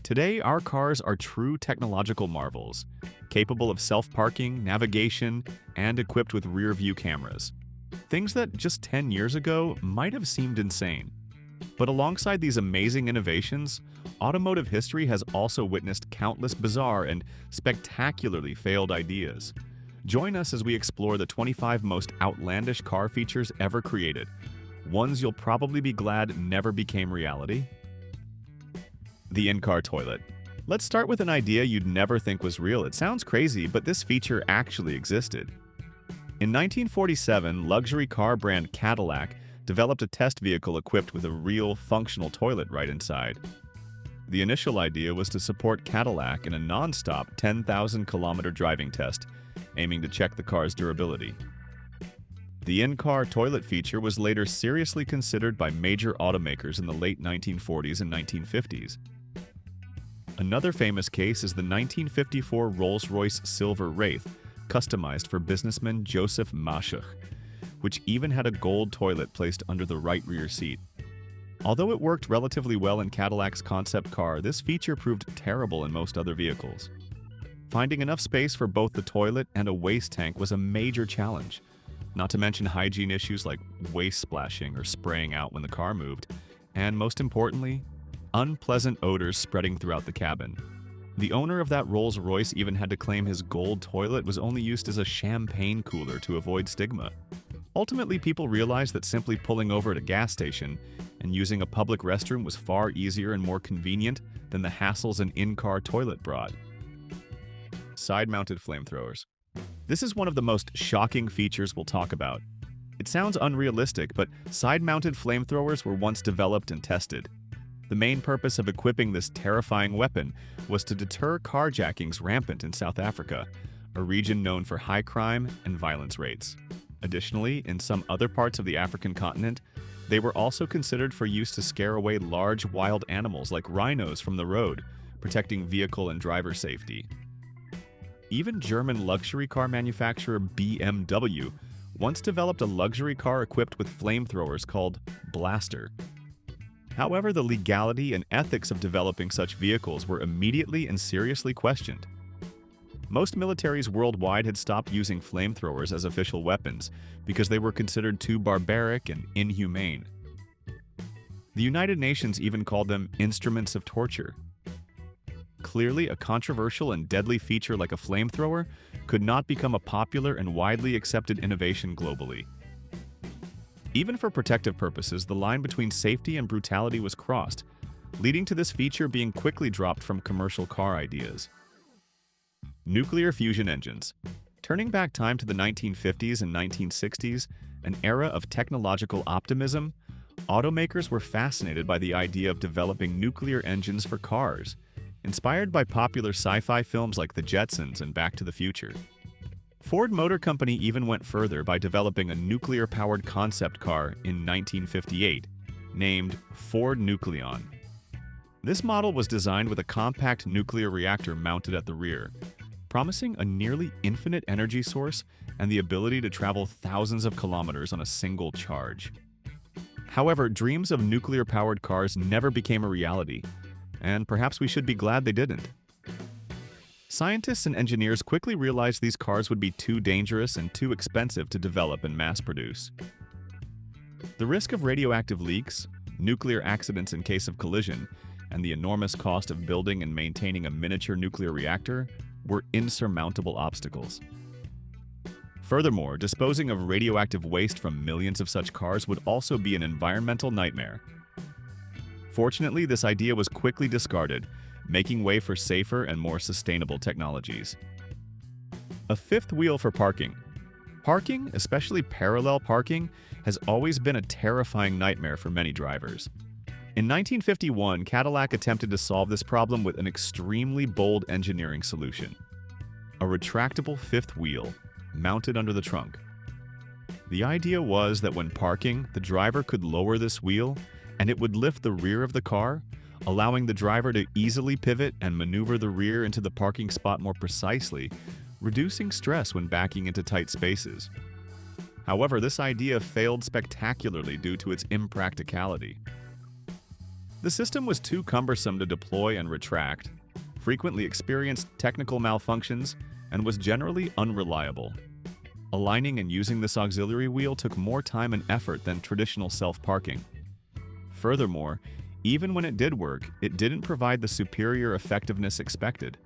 Today, our cars are true technological marvels, capable of self-parking, navigation, and equipped with rear-view cameras. Things that just 10 years ago might have seemed insane. But alongside these amazing innovations, automotive history has also witnessed countless bizarre and spectacularly failed ideas. Join us as we explore the 25 most outlandish car features ever created, ones you'll probably be glad never became reality. The in-car toilet. Let's start with an idea you'd never think was real. It sounds crazy, but this feature actually existed. In 1947, luxury car brand Cadillac developed a test vehicle equipped with a real, functional toilet right inside. The initial idea was to support Cadillac in a non-stop 10,000-kilometer driving test, aiming to check the car's durability. The in-car toilet feature was later seriously considered by major automakers in the late 1940s and 1950s. Another famous case is the 1954 Rolls-Royce Silver Wraith, customized for businessman Joseph Maschach, which even had a gold toilet placed under the right rear seat. Although it worked relatively well in Cadillac's concept car, this feature proved terrible in most other vehicles. Finding enough space for both the toilet and a waste tank was a major challenge, not to mention hygiene issues like waste splashing or spraying out when the car moved, and most importantly, unpleasant odors spreading throughout the cabin. The owner of that Rolls-Royce even had to claim his gold toilet was only used as a champagne cooler to avoid stigma. Ultimately, people realized that simply pulling over at a gas station and using a public restroom was far easier and more convenient than the hassles an in-car toilet brought. Side-mounted flamethrowers. This is one of the most shocking features we'll talk about. It sounds unrealistic, but side-mounted flamethrowers were once developed and tested. The main purpose of equipping this terrifying weapon was to deter carjackings rampant in South Africa, a region known for high crime and violence rates. Additionally, in some other parts of the African continent, they were also considered for use to scare away large wild animals like rhinos from the road, protecting vehicle and driver safety. Even German luxury car manufacturer BMW once developed a luxury car equipped with flamethrowers called Blaster. However, the legality and ethics of developing such vehicles were immediately and seriously questioned. Most militaries worldwide had stopped using flamethrowers as official weapons because they were considered too barbaric and inhumane. The United Nations even called them instruments of torture. Clearly, a controversial and deadly feature like a flamethrower could not become a popular and widely accepted innovation globally. Even for protective purposes, the line between safety and brutality was crossed, leading to this feature being quickly dropped from commercial car ideas. Nuclear fusion engines. Turning back time to the 1950s and 1960s, an era of technological optimism, automakers were fascinated by the idea of developing nuclear engines for cars, inspired by popular sci-fi films like The Jetsons and Back to the Future. Ford Motor Company even went further by developing a nuclear-powered concept car in 1958, named Ford Nucleon. This model was designed with a compact nuclear reactor mounted at the rear, promising a nearly infinite energy source and the ability to travel thousands of kilometers on a single charge. However, dreams of nuclear-powered cars never became a reality, and perhaps we should be glad they didn't. Scientists and engineers quickly realized these cars would be too dangerous and too expensive to develop and mass produce. The risk of radioactive leaks, nuclear accidents in case of collision, and the enormous cost of building and maintaining a miniature nuclear reactor were insurmountable obstacles. Furthermore, disposing of radioactive waste from millions of such cars would also be an environmental nightmare. Fortunately, this idea was quickly discarded, making way for safer and more sustainable technologies. A fifth wheel for parking. Parking, especially parallel parking, has always been a terrifying nightmare for many drivers. In 1951, Cadillac attempted to solve this problem with an extremely bold engineering solution: a retractable fifth wheel mounted under the trunk. The idea was that when parking, the driver could lower this wheel and it would lift the rear of the car, allowing the driver to easily pivot and maneuver the rear into the parking spot more precisely, reducing stress when backing into tight spaces. However, this idea failed spectacularly due to its impracticality. The system was too cumbersome to deploy and retract, frequently experienced technical malfunctions, and was generally unreliable. Aligning and using this auxiliary wheel took more time and effort than traditional self-parking. Furthermore, even when it did work, it didn't provide the superior effectiveness expected.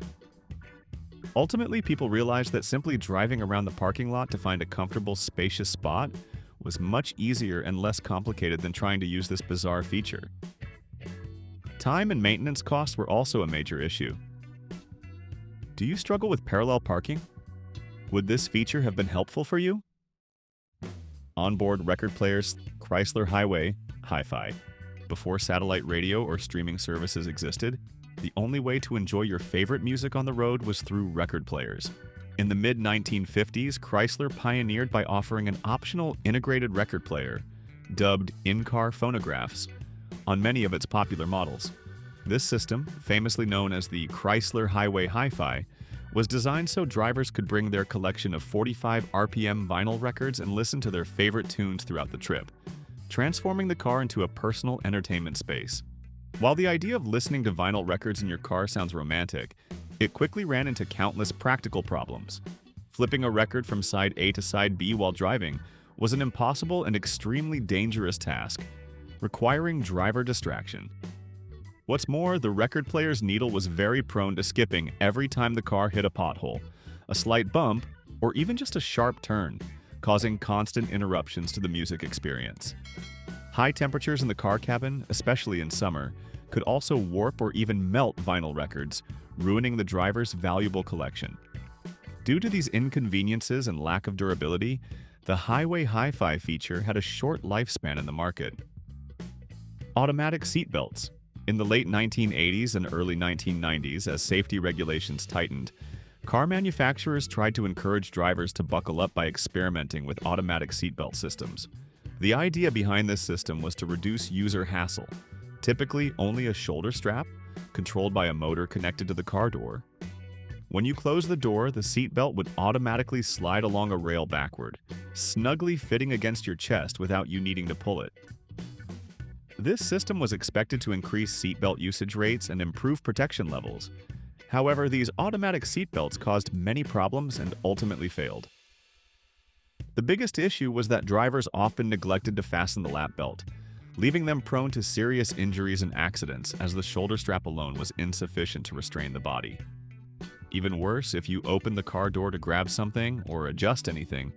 Ultimately, people realized that simply driving around the parking lot to find a comfortable, spacious spot was much easier and less complicated than trying to use this bizarre feature. Time and maintenance costs were also a major issue. Do you struggle with parallel parking? Would this feature have been helpful for you? Onboard record players, Chrysler Highway, Hi-Fi. Before satellite radio or streaming services existed, the only way to enjoy your favorite music on the road was through record players. In the mid-1950s, Chrysler pioneered by offering an optional integrated record player, dubbed in-car phonographs, on many of its popular models. This system, famously known as the Chrysler Highway Hi-Fi, was designed so drivers could bring their collection of 45 RPM vinyl records and listen to their favorite tunes throughout the trip, transforming the car into a personal entertainment space. While the idea of listening to vinyl records in your car sounds romantic, it quickly ran into countless practical problems. Flipping a record from side A to side B while driving was an impossible and extremely dangerous task, requiring driver distraction. What's more, the record player's needle was very prone to skipping every time the car hit a pothole, a slight bump, or even just a sharp turn, causing constant interruptions to the music experience. High temperatures in the car cabin, especially in summer, could also warp or even melt vinyl records, ruining the driver's valuable collection. Due to these inconveniences and lack of durability, the Highway Hi-Fi feature had a short lifespan in the market. Automatic seatbelts. In the late 1980s and early 1990s, as safety regulations tightened, car manufacturers tried to encourage drivers to buckle up by experimenting with automatic seatbelt systems. The idea behind this system was to reduce user hassle, typically only a shoulder strap, controlled by a motor connected to the car door. When you close the door, the seatbelt would automatically slide along a rail backward, snugly fitting against your chest without you needing to pull it. This system was expected to increase seatbelt usage rates and improve protection levels. However, these automatic seatbelts caused many problems and ultimately failed. The biggest issue was that drivers often neglected to fasten the lap belt, leaving them prone to serious injuries and accidents as the shoulder strap alone was insufficient to restrain the body. Even worse, if you opened the car door to grab something or adjust anything,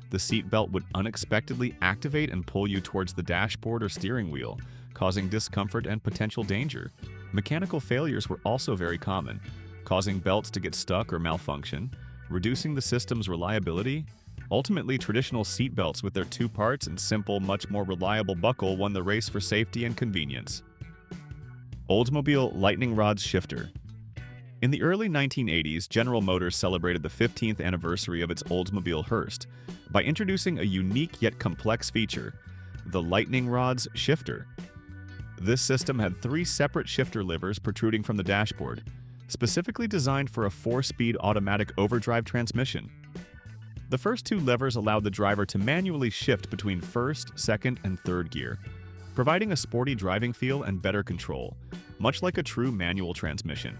the seatbelt would unexpectedly activate and pull you towards the dashboard or steering wheel, causing discomfort and potential danger. Mechanical failures were also very common, causing belts to get stuck or malfunction, reducing the system's reliability. Ultimately, traditional seat belts with their two parts and simple, much more reliable buckle won the race for safety and convenience. Oldsmobile Lightning Rods Shifter. In the early 1980s, General Motors celebrated the 15th anniversary of its Oldsmobile Hearst by introducing a unique yet complex feature, the Lightning Rods Shifter. This system had 3 separate shifter levers protruding from the dashboard, specifically designed for a 4-speed automatic overdrive transmission. The first 2 levers allowed the driver to manually shift between first, second, and third gear, providing a sporty driving feel and better control, much like a true manual transmission.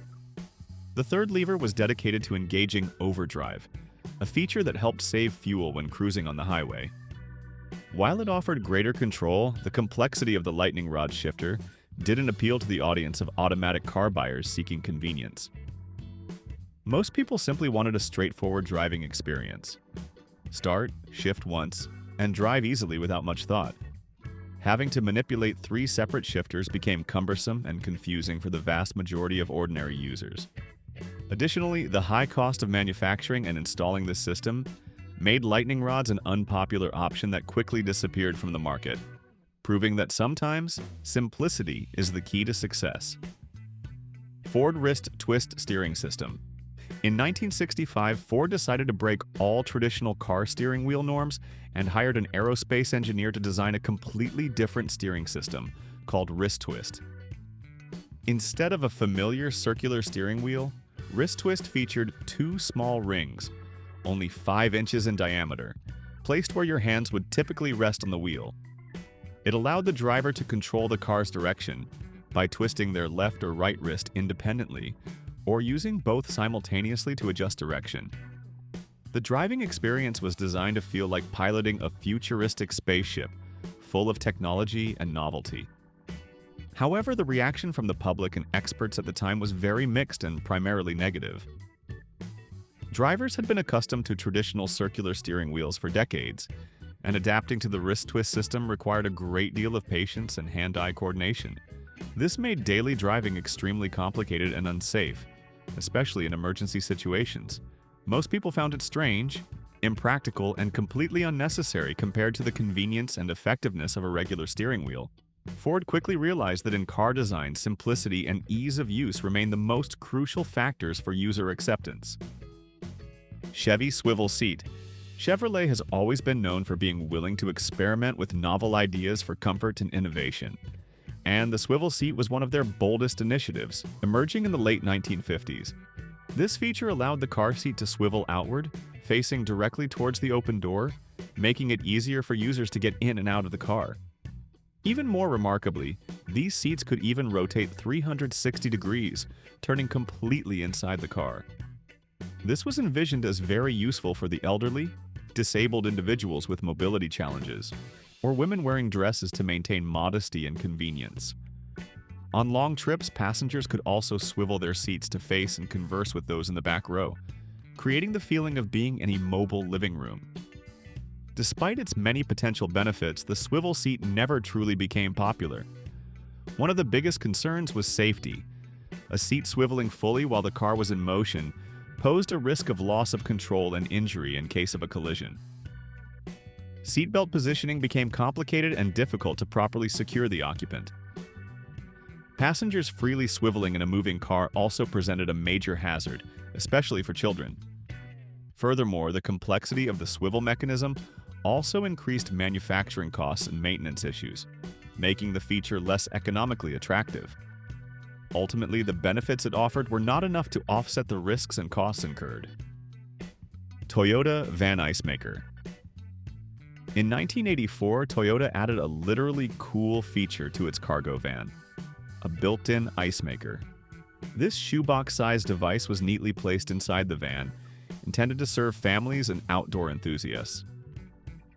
The third lever was dedicated to engaging overdrive, a feature that helped save fuel when cruising on the highway. While it offered greater control, the complexity of the lightning rod shifter didn't appeal to the audience of automatic car buyers seeking convenience. Most people simply wanted a straightforward driving experience. Start, shift once, and drive easily without much thought. Having to manipulate 3 separate shifters became cumbersome and confusing for the vast majority of ordinary users. Additionally, the high cost of manufacturing and installing this system made lightning rods an unpopular option that quickly disappeared from the market, proving that sometimes simplicity is the key to success. Ford Wrist Twist Steering System. In 1965, Ford decided to break all traditional car steering wheel norms and hired an aerospace engineer to design a completely different steering system called wrist twist. Instead of a familiar circular steering wheel, wrist twist featured 2 small rings, only 5 inches in diameter, placed where your hands would typically rest on the wheel. It allowed the driver to control the car's direction, by twisting their left or right wrist independently, or using both simultaneously to adjust direction. The driving experience was designed to feel like piloting a futuristic spaceship, full of technology and novelty. However, the reaction from the public and experts at the time was very mixed and primarily negative. Drivers had been accustomed to traditional circular steering wheels for decades, and adapting to the wrist twist system required a great deal of patience and hand-eye coordination. This made daily driving extremely complicated and unsafe, especially in emergency situations. Most people found it strange, impractical, and completely unnecessary compared to the convenience and effectiveness of a regular steering wheel. Ford quickly realized that in car design, simplicity and ease of use remain the most crucial factors for user acceptance. Chevy swivel seat. Chevrolet has always been known for being willing to experiment with novel ideas for comfort and innovation, and the swivel seat was one of their boldest initiatives, emerging in the late 1950s. This feature allowed the car seat to swivel outward, facing directly towards the open door, making it easier for users to get in and out of the car. Even more remarkably, these seats could even rotate 360 degrees, turning completely inside the car. This was envisioned as very useful for the elderly, disabled individuals with mobility challenges, or women wearing dresses to maintain modesty and convenience. On long trips, passengers could also swivel their seats to face and converse with those in the back row, creating the feeling of being in a mobile living room. Despite its many potential benefits, the swivel seat never truly became popular. One of the biggest concerns was safety. A seat swiveling fully while the car was in motion posed a risk of loss of control and injury in case of a collision. Seatbelt positioning became complicated and difficult to properly secure the occupant. Passengers freely swiveling in a moving car also presented a major hazard, especially for children. Furthermore, the complexity of the swivel mechanism also increased manufacturing costs and maintenance issues, making the feature less economically attractive. Ultimately, the benefits it offered were not enough to offset the risks and costs incurred. Toyota Van Ice Maker. In 1984, Toyota added a literally cool feature to its cargo van: a built-in ice maker. This shoebox-sized device was neatly placed inside the van, intended to serve families and outdoor enthusiasts.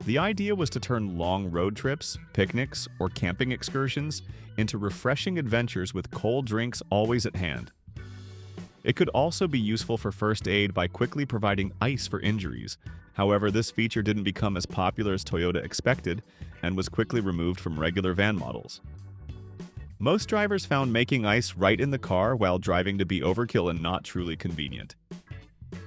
The idea was to turn long road trips, picnics, or camping excursions into refreshing adventures with cold drinks always at hand. It could also be useful for first aid by quickly providing ice for injuries. However, this feature didn't become as popular as Toyota expected and was quickly removed from regular van models. Most drivers found making ice right in the car while driving to be overkill and not truly convenient.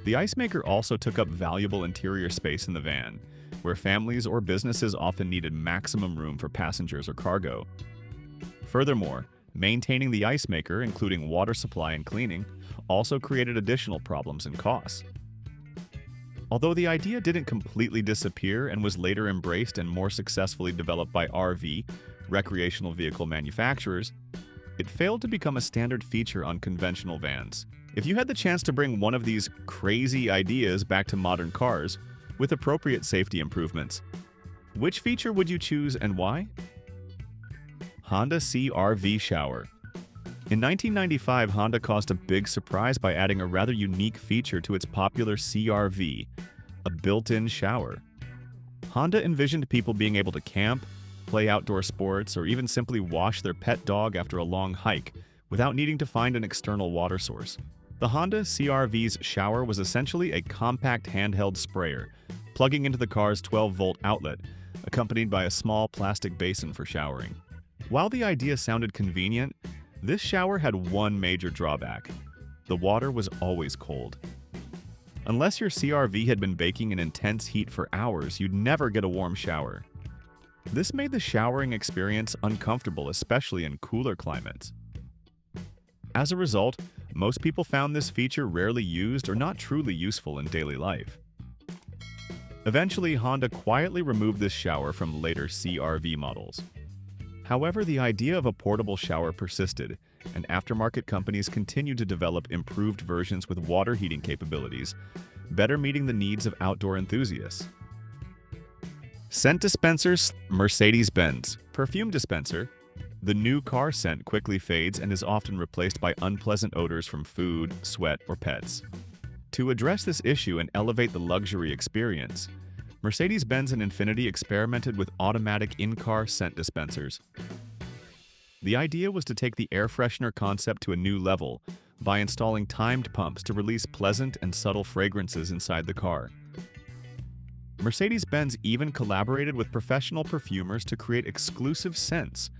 The ice maker also took up valuable interior space in the van, where families or businesses often needed maximum room for passengers or cargo. Furthermore, maintaining the ice maker, including water supply and cleaning, also created additional problems and costs. Although the idea didn't completely disappear and was later embraced and more successfully developed by RV, recreational vehicle manufacturers, it failed to become a standard feature on conventional vans. If you had the chance to bring one of these crazy ideas back to modern cars, with appropriate safety improvements, which feature would you choose and why? Honda CR-V Shower. In 1995, Honda caused a big surprise by adding a rather unique feature to its popular CR-V, a built-in shower. Honda envisioned people being able to camp, play outdoor sports, or even simply wash their pet dog after a long hike without needing to find an external water source. The Honda CR-V's shower was essentially a compact handheld sprayer, plugging into the car's 12-volt outlet, accompanied by a small plastic basin for showering. While the idea sounded convenient, this shower had one major drawback: the water was always cold. Unless your CR-V had been baking in intense heat for hours, you'd never get a warm shower. This made the showering experience uncomfortable, especially in cooler climates. As a result, most people found this feature rarely used or not truly useful in daily life. Eventually, Honda quietly removed this shower from later CR-V models. However, the idea of a portable shower persisted, and aftermarket companies continued to develop improved versions with water heating capabilities, better meeting the needs of outdoor enthusiasts. Scent dispensers. Mercedes-Benz perfume dispenser. The new car scent quickly fades and is often replaced by unpleasant odors from food, sweat, or pets. To address this issue and elevate the luxury experience, Mercedes-Benz and Infiniti experimented with automatic in-car scent dispensers. The idea was to take the air freshener concept to a new level by installing timed pumps to release pleasant and subtle fragrances inside the car. Mercedes-Benz even collaborated with professional perfumers to create exclusive scents,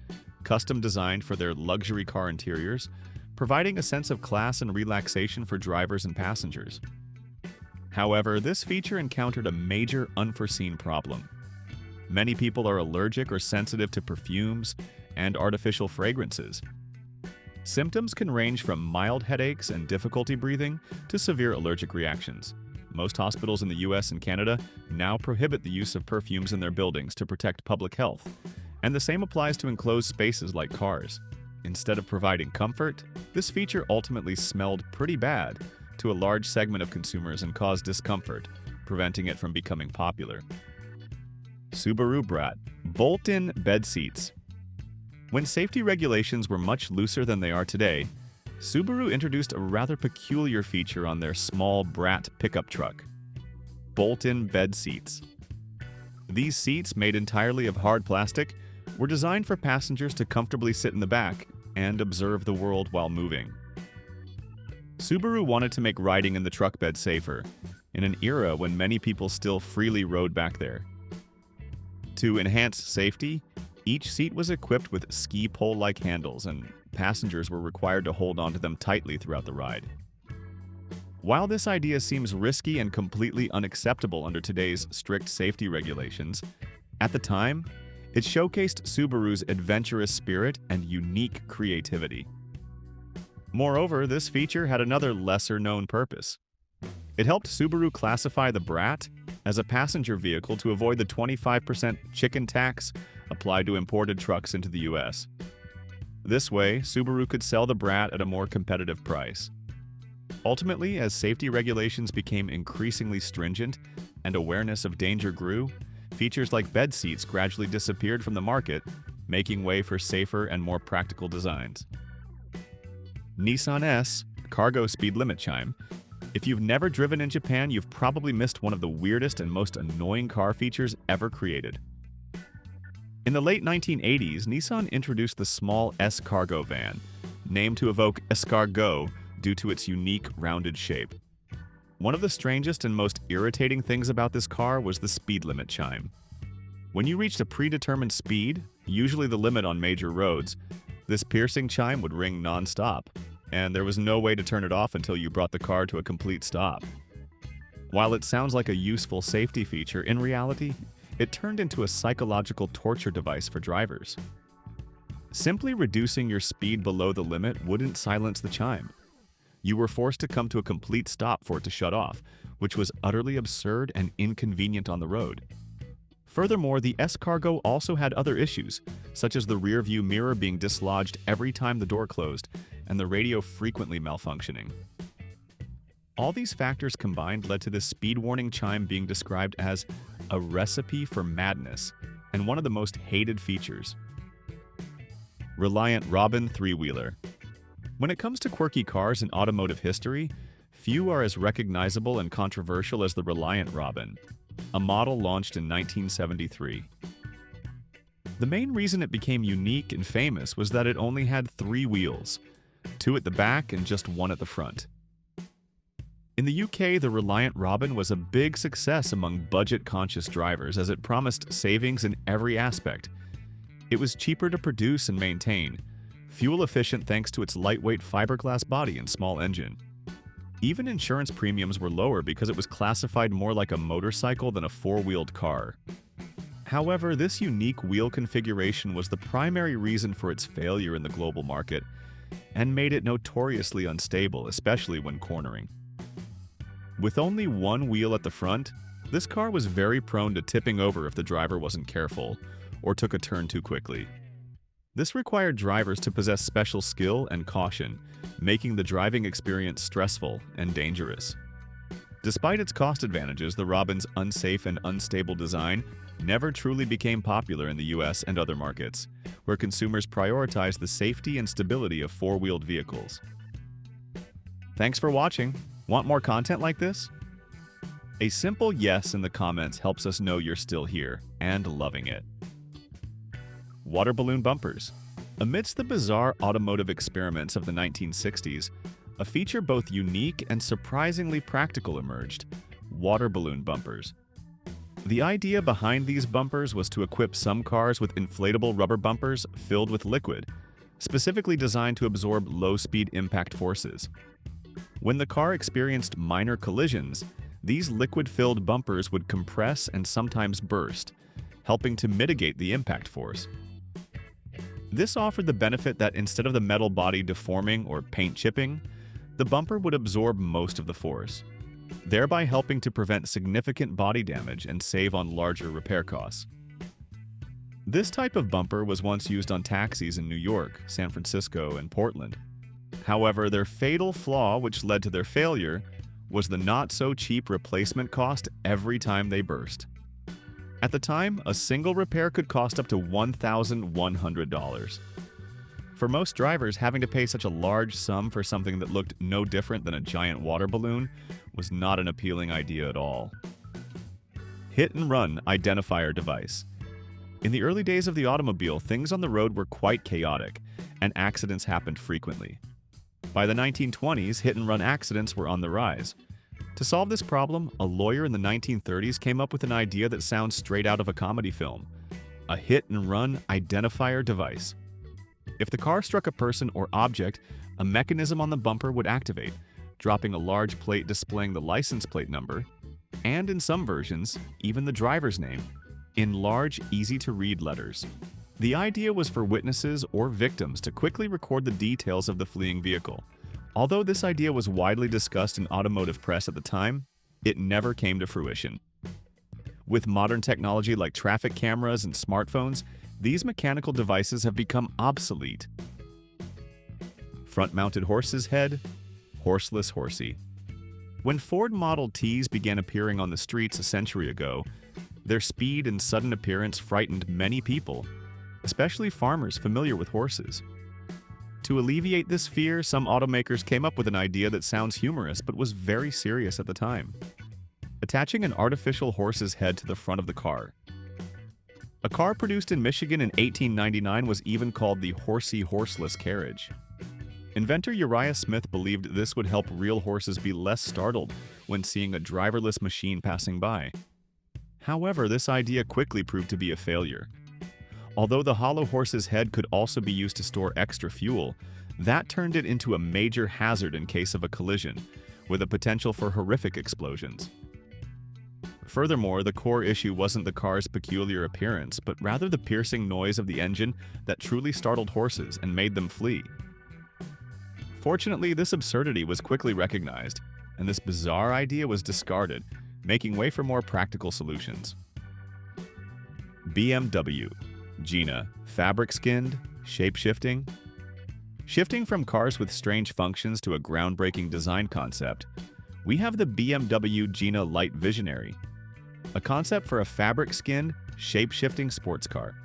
custom designed for their luxury car interiors, providing a sense of class and relaxation for drivers and passengers. However, this feature encountered a major unforeseen problem. Many people are allergic or sensitive to perfumes and artificial fragrances. Symptoms can range from mild headaches and difficulty breathing to severe allergic reactions. Most hospitals in the US and Canada now prohibit the use of perfumes in their buildings to protect public health, and the same applies to enclosed spaces like cars. Instead of providing comfort, this feature ultimately smelled pretty bad to a large segment of consumers and caused discomfort, preventing it from becoming popular. Subaru Brat bolt-in bed seats. When safety regulations were much looser than they are today, Subaru introduced a rather peculiar feature on their small Brat pickup truck: bolt-in bed seats. These seats, made entirely of hard plastic, were designed for passengers to comfortably sit in the back and observe the world while moving. Subaru wanted to make riding in the truck bed safer, in an era when many people still freely rode back there. To enhance safety, each seat was equipped with ski pole-like handles, and passengers were required to hold onto them tightly throughout the ride. While this idea seems risky and completely unacceptable under today's strict safety regulations, at the time, it showcased Subaru's adventurous spirit and unique creativity. Moreover, this feature had another lesser-known purpose. It helped Subaru classify the Brat as a passenger vehicle to avoid the 25% chicken tax applied to imported trucks into the US. This way, Subaru could sell the Brat at a more competitive price. Ultimately, as safety regulations became increasingly stringent and awareness of danger grew, features like bed seats gradually disappeared from the market, making way for safer and more practical designs. Nissan S cargo speed limit chime. If you've never driven in Japan, you've probably missed one of the weirdest and most annoying car features ever created. In the late 1980s, Nissan introduced the small S cargo van, named to evoke escargot due to its unique rounded shape. One of the strangest and most irritating things about this car was the speed limit chime. When you reached a predetermined speed, usually the limit on major roads, this piercing chime would ring non-stop, and there was no way to turn it off until you brought the car to a complete stop. While it sounds like a useful safety feature, in reality, it turned into a psychological torture device for drivers. Simply reducing your speed below the limit wouldn't silence the chime. You were forced to come to a complete stop for it to shut off, which was utterly absurd and inconvenient on the road. Furthermore, the S-Cargo also had other issues, such as the rear-view mirror being dislodged every time the door closed, and the radio frequently malfunctioning. All these factors combined led to this speed warning chime being described as a recipe for madness, and one of the most hated features. Reliant Robin three-wheeler. When it comes to quirky cars in automotive history, few are as recognizable and controversial as the Reliant Robin, a model launched in 1973. The main reason it became unique and famous was that it only had 3 wheels, 2 at the back and just 1 at the front. In the UK, the Reliant Robin was a big success among budget-conscious drivers as it promised savings in every aspect. It was cheaper to produce and maintain, fuel-efficient thanks to its lightweight fiberglass body and small engine. Even insurance premiums were lower because it was classified more like a motorcycle than a 4-wheeled car. However, this unique wheel configuration was the primary reason for its failure in the global market and made it notoriously unstable, especially when cornering. With only 1 wheel at the front, this car was very prone to tipping over if the driver wasn't careful or took a turn too quickly. This required drivers to possess special skill and caution, making the driving experience stressful and dangerous. Despite its cost advantages, the Robin's unsafe and unstable design never truly became popular in the US and other markets, where consumers prioritize the safety and stability of four-wheeled vehicles. Thanks for watching. Want more content like this? A simple yes in the comments helps us know you're still here and loving it. Water balloon bumpers. Amidst the bizarre automotive experiments of the 1960s, a feature both unique and surprisingly practical emerged: water balloon bumpers. The idea behind these bumpers was to equip some cars with inflatable rubber bumpers filled with liquid, specifically designed to absorb low-speed impact forces. When the car experienced minor collisions, these liquid-filled bumpers would compress and sometimes burst, helping to mitigate the impact force. This offered the benefit that instead of the metal body deforming or paint chipping, the bumper would absorb most of the force, thereby helping to prevent significant body damage and save on larger repair costs. This type of bumper was once used on taxis in New York, San Francisco, and Portland. However, their fatal flaw, which led to their failure, was the not-so-cheap replacement cost every time they burst. At the time, a single repair could cost up to $1,100. For most drivers, having to pay such a large sum for something that looked no different than a giant water balloon was not an appealing idea at all. Hit-and-run identifier device. In the early days of the automobile, things on the road were quite chaotic, and accidents happened frequently. By the 1920s, hit-and-run accidents were on the rise. To solve this problem, a lawyer in the 1930s came up with an idea that sounds straight out of a comedy film: a hit-and-run identifier device. If the car struck a person or object, a mechanism on the bumper would activate, dropping a large plate displaying the license plate number, and in some versions, even the driver's name, in large, easy-to-read letters. The idea was for witnesses or victims to quickly record the details of the fleeing vehicle. Although this idea was widely discussed in automotive press at the time, it never came to fruition. With modern technology like traffic cameras and smartphones, these mechanical devices have become obsolete. Front-mounted horse's head, horseless horsey. When Ford Model Ts began appearing on the streets a century ago, their speed and sudden appearance frightened many people, especially farmers familiar with horses. To alleviate this fear, some automakers came up with an idea that sounds humorous but was very serious at the time: attaching an artificial horse's head to the front of the car. A car produced in Michigan in 1899 was even called the horsey horseless carriage. Inventor Uriah Smith believed this would help real horses be less startled when seeing a driverless machine passing by. However, this idea quickly proved to be a failure. Although the hollow horse's head could also be used to store extra fuel, that turned it into a major hazard in case of a collision, with a potential for horrific explosions. Furthermore, the core issue wasn't the car's peculiar appearance, but rather the piercing noise of the engine that truly startled horses and made them flee. Fortunately, this absurdity was quickly recognized, and this bizarre idea was discarded, making way for more practical solutions. BMW GINA, fabric-skinned, shape-shifting. Shifting from cars with strange functions to a groundbreaking design concept, we have the BMW GINA Light Visionary, a concept for a fabric-skinned, shape-shifting sports car.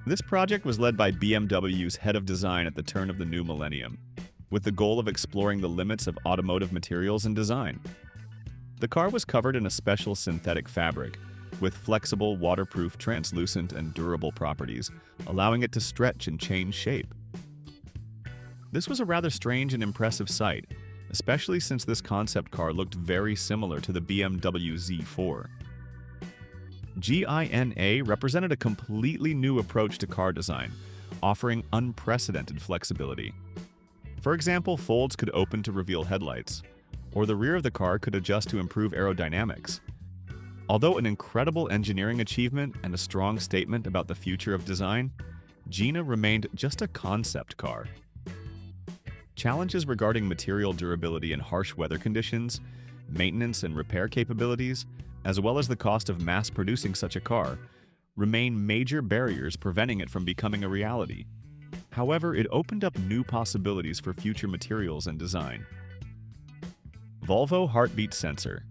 This project was led by BMW's head of design at the turn of the new millennium, with the goal of exploring the limits of automotive materials and design. The car was covered in a special synthetic fabric, with flexible, waterproof, translucent, and durable properties, allowing it to stretch and change shape. This was a rather strange and impressive sight, especially since this concept car looked very similar to the BMW Z4. GINA represented a completely new approach to car design, offering unprecedented flexibility. For example, folds could open to reveal headlights, or the rear of the car could adjust to improve aerodynamics. Although an incredible engineering achievement and a strong statement about the future of design, GINA remained just a concept car. Challenges regarding material durability in harsh weather conditions, maintenance and repair capabilities, as well as the cost of mass-producing such a car, remain major barriers preventing it from becoming a reality. However, it opened up new possibilities for future materials and design. Volvo Heartbeat Sensor.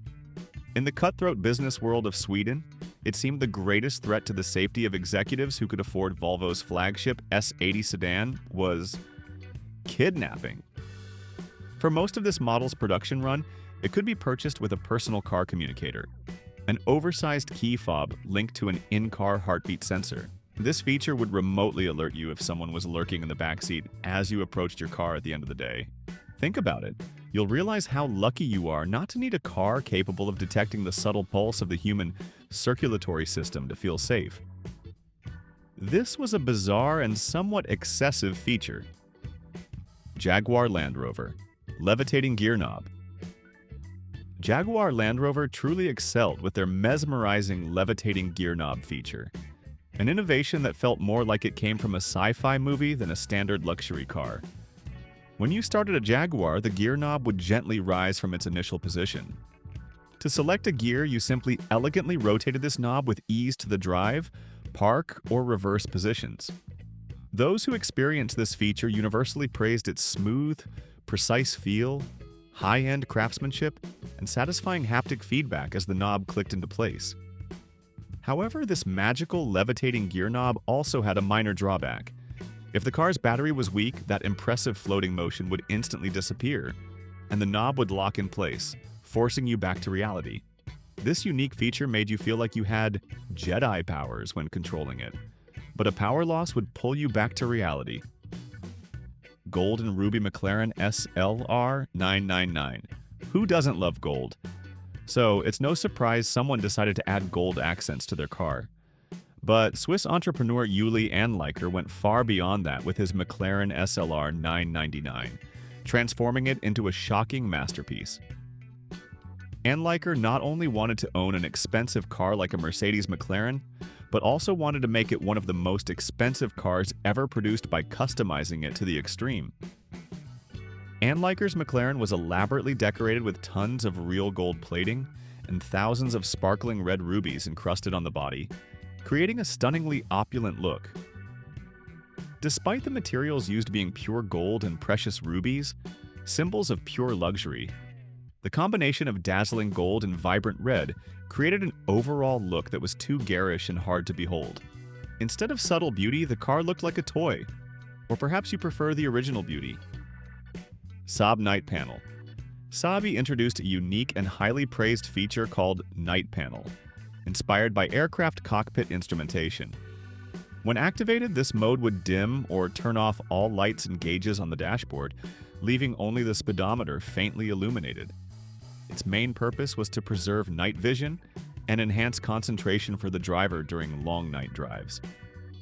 In the cutthroat business world of Sweden, It seemed the greatest threat to the safety of executives who could afford Volvo's flagship S80 sedan was kidnapping. For most of this model's production run, it could be purchased with a personal car communicator, an oversized key fob linked to an in-car heartbeat sensor. This feature would remotely alert you if someone was lurking in the backseat as you approached your car at the end of the day. Think about it. You'll realize how lucky you are not to need a car capable of detecting the subtle pulse of the human circulatory system to feel safe. This was a bizarre and somewhat excessive feature. Jaguar Land Rover. Levitating gear knob. Jaguar Land Rover truly excelled with their mesmerizing levitating gear knob feature, an innovation that felt more like it came from a sci-fi movie than a standard luxury car. When you started a Jaguar, the gear knob would gently rise from its initial position. To select a gear, you simply elegantly rotated this knob with ease to the drive, park, or reverse positions. Those who experienced this feature universally praised its smooth, precise feel, high-end craftsmanship, and satisfying haptic feedback as the knob clicked into place. However, this magical levitating gear knob also had a minor drawback. If the car's battery was weak, that impressive floating motion would instantly disappear, and the knob would lock in place, forcing you back to reality. This unique feature made you feel like you had Jedi powers when controlling it, but a power loss would pull you back to reality. Gold and ruby McLaren SLR 999. Who doesn't love gold? So it's no surprise someone decided to add gold accents to their car. But Swiss entrepreneur Uli Anliker went far beyond that with his McLaren SLR 999, transforming it into a shocking masterpiece. Anliker not only wanted to own an expensive car like a Mercedes McLaren, but also wanted to make it one of the most expensive cars ever produced by customizing it to the extreme. Anliker's McLaren was elaborately decorated with tons of real gold plating and thousands of sparkling red rubies encrusted on the body, creating a stunningly opulent look. Despite the materials used being pure gold and precious rubies, symbols of pure luxury, the combination of dazzling gold and vibrant red created an overall look that was too garish and hard to behold. Instead of subtle beauty, the car looked like a toy. Or perhaps you prefer the original beauty. Saab Night Panel. Saab introduced a unique and highly praised feature called Night Panel, inspired by aircraft cockpit instrumentation. When activated, this mode would dim or turn off all lights and gauges on the dashboard, leaving only the speedometer faintly illuminated. Its main purpose was to preserve night vision and enhance concentration for the driver during long night drives.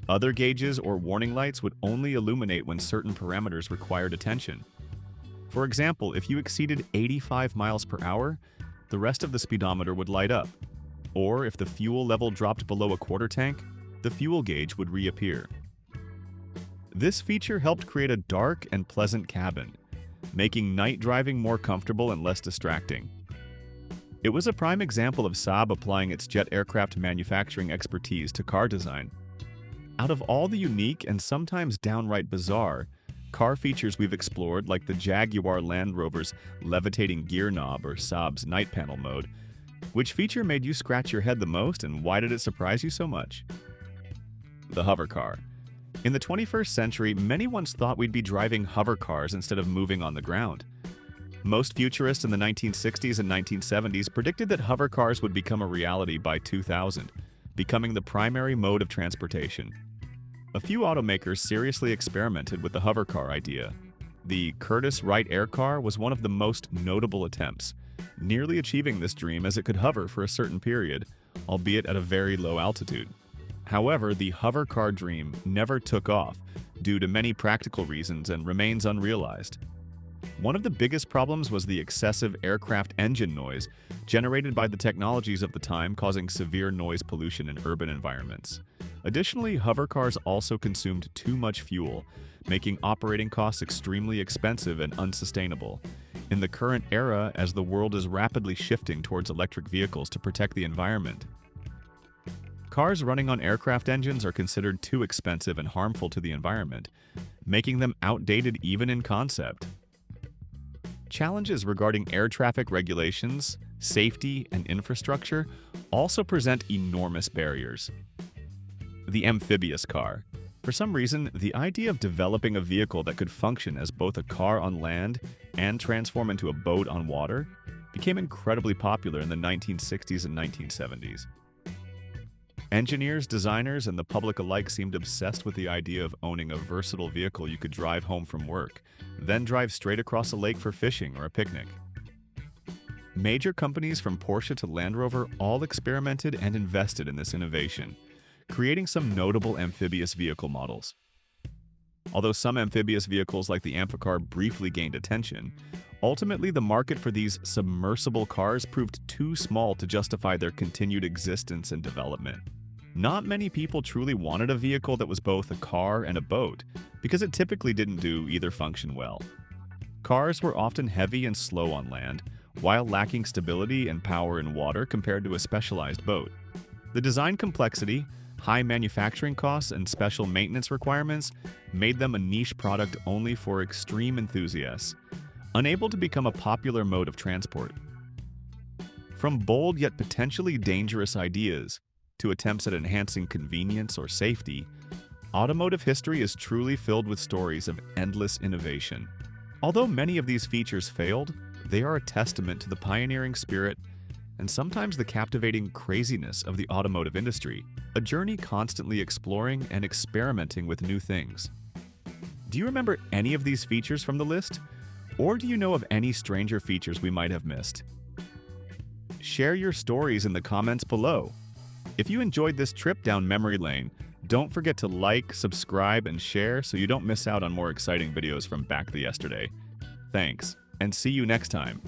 Other gauges or warning lights would only illuminate when certain parameters required attention. For example, if you exceeded 85 miles per hour, the rest of the speedometer would light up. Or if the fuel level dropped below a quarter tank, the fuel gauge would reappear. This feature helped create a dark and pleasant cabin, making night driving more comfortable and less distracting. It was a prime example of Saab applying its jet aircraft manufacturing expertise to car design. Out of all the unique and sometimes downright bizarre car features we've explored, like the Jaguar Land Rover's levitating gear knob or Saab's night panel mode, which feature made you scratch your head the most, and why did it surprise you so much? The hover car. In the 21st century, many once thought we'd be driving hover cars instead of moving on the ground. Most futurists in the 1960s and 1970s predicted that hover cars would become a reality by 2000, becoming the primary mode of transportation. A few automakers seriously experimented with the hover car idea. The Curtiss Wright Air Car was one of the most notable attempts, nearly achieving this dream as it could hover for a certain period, albeit at a very low altitude. However, the hover car dream never took off due to many practical reasons and remains unrealized. One of the biggest problems was the excessive aircraft engine noise generated by the technologies of the time, causing severe noise pollution in urban environments. Additionally, hover cars also consumed too much fuel, making operating costs extremely expensive and unsustainable. In the current era, as the world is rapidly shifting towards electric vehicles to protect the environment, cars running on aircraft engines are considered too expensive and harmful to the environment, making them outdated even in concept. Challenges regarding air traffic regulations safety, and infrastructure also present enormous barriers. The amphibious car. For some reason, the idea of developing a vehicle that could function as both a car on land and transform into a boat on water became incredibly popular in the 1960s and 1970s. Engineers, designers, and the public alike seemed obsessed with the idea of owning a versatile vehicle you could drive home from work, then drive straight across a lake for fishing or a picnic. Major companies from Porsche to Land Rover all experimented and invested in this innovation, creating some notable amphibious vehicle models. Although some amphibious vehicles like the Amphicar briefly gained attention, ultimately the market for these submersible cars proved too small to justify their continued existence and development. Not many people truly wanted a vehicle that was both a car and a boat, because it typically didn't do either function well. Cars were often heavy and slow on land, while lacking stability and power in water compared to a specialized boat. The design complexity, high manufacturing costs, and special maintenance requirements made them a niche product only for extreme enthusiasts, unable to become a popular mode of transport. From bold yet potentially dangerous ideas to attempts at enhancing convenience or safety, automotive history is truly filled with stories of endless innovation. Although many of these features failed, they are a testament to the pioneering spirit and sometimes the captivating craziness of the automotive industry, a journey constantly exploring and experimenting with new things. Do you remember any of these features from the list? Or do you know of any stranger features we might have missed? Share your stories in the comments below. If you enjoyed this trip down memory lane, don't forget to like, subscribe, and share so you don't miss out on more exciting videos from back the yesterday. Thanks, and see you next time.